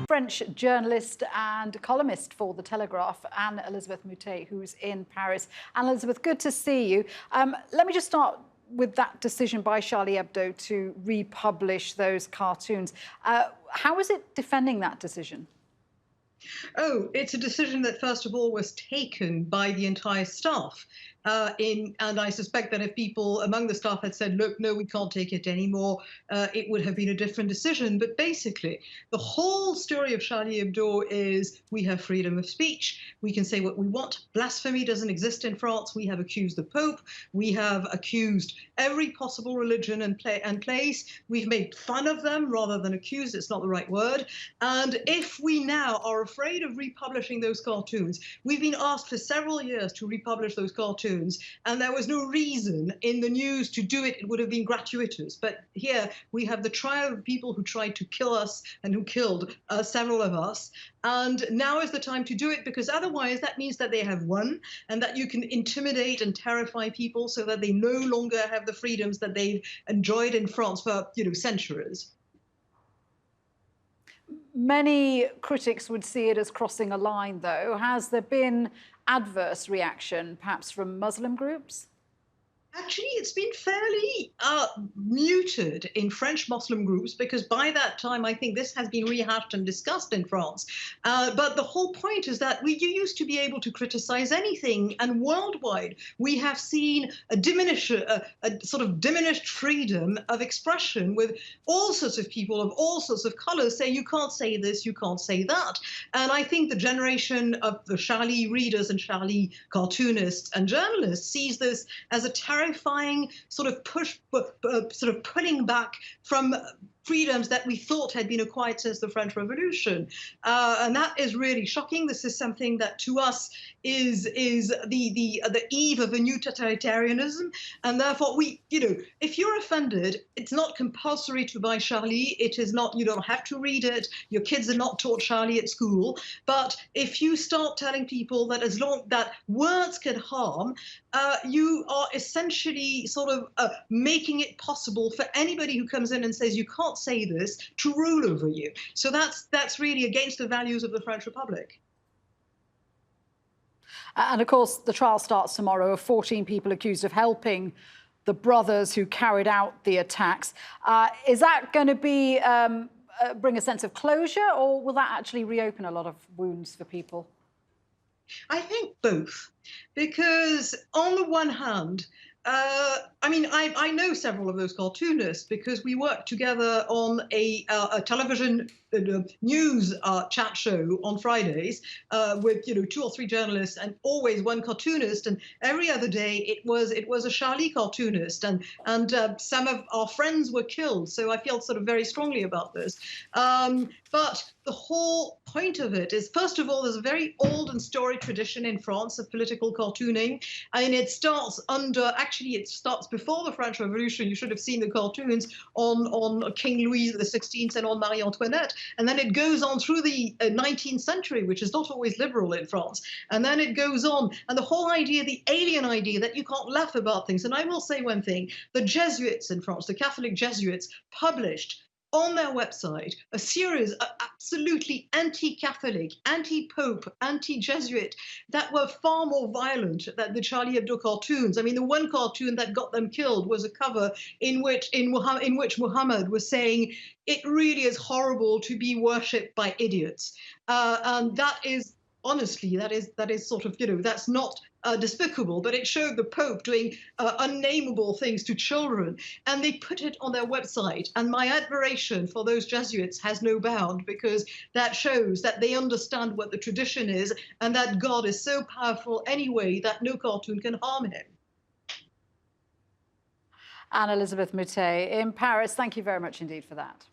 French journalist and columnist for the Telegraph, Anne-Elisabeth Moutet, who's in Paris. Anne-Elisabeth, good to see you. Let me just start with that decision by Charlie Hebdo to republish those cartoons. How is it defending that decision? Oh, it's a decision that, first of all, was taken by the entire staff. And I suspect that if people among the staff had said, look, no, we can't take it anymore, it would have been a different decision. But basically, the whole story of Charlie Hebdo is we have freedom of speech. We can say what we want. Blasphemy doesn't exist in France. We have accused the Pope. We have accused every possible religion and place. We've made fun of them rather than accused. It's not the right word. And if we now are afraid of republishing those cartoons, we've been asked for several years to republish those cartoons, and there was no reason in the news to do it. It would have been gratuitous. But here we have the trial of people who tried to kill us and who killed several of us. And now is the time to do it, because otherwise that means that they have won and that you can intimidate and terrify people so that they no longer have the freedoms that they've enjoyed in France for, centuries. Many critics would see it as crossing a line, though. Has there been adverse reaction, perhaps from Muslim groups? Actually, it's been fairly muted in French Muslim groups, because by that time, I think this has been rehashed and discussed in France. But the whole point is that you used to be able to criticize anything, and worldwide, we have seen a sort of diminished freedom of expression, with all sorts of people of all sorts of colors saying, you can't say this, you can't say that. And I think the generation of the Charlie readers and Charlie cartoonists and journalists sees this as a terrifying sort of pulling back from freedoms that we thought had been acquired since the French Revolution. And that is really shocking. This is something that to us is the eve of a new totalitarianism. And therefore if you're offended, it's not compulsory to buy Charlie. It is not, you don't have to read it. Your kids are not taught Charlie at school. But if you start telling people that as long that words can harm, you are essentially sort of making it possible for anybody who comes in and says you can't say this to rule over you. So that's really against the values of the French Republic. And of course, the trial starts tomorrow of 14 people accused of helping the brothers who carried out the attacks. Is that going to be bring a sense of closure, or will that actually reopen a lot of wounds for people? I think both, because on the one hand, I know several of those cartoonists because we worked together on a television news chat show on Fridays with 2 or 3 journalists and always one cartoonist, and every other day it was a Charlie cartoonist, and some of our friends were killed. So I feel sort of very strongly about this. But the whole point of it is, first of all, there's a very old and storied tradition in France of political cartooning. I mean, it starts before the French Revolution. You should have seen the cartoons on King Louis XVI and on Marie Antoinette. And then it goes on through the 19th century, which is not always liberal in France. And then it goes on. And the whole idea, the alien idea that you can't laugh about things. And I will say one thing, the Jesuits in France, the Catholic Jesuits, published on their website a series of absolutely anti-Catholic, anti-Pope, anti-Jesuit that were far more violent than the Charlie Hebdo cartoons. I mean, the one cartoon that got them killed was a cover in which Mohammed was saying, it really is horrible to be worshipped by idiots. And that is, honestly, that is sort of, that's not despicable, but it showed the Pope doing unnameable things to children, and they put it on their website. And my admiration for those Jesuits has no bound, because that shows that they understand what the tradition is and that God is so powerful anyway that no cartoon can harm him. Anne-Elisabeth Moutet in Paris, thank you very much indeed for that.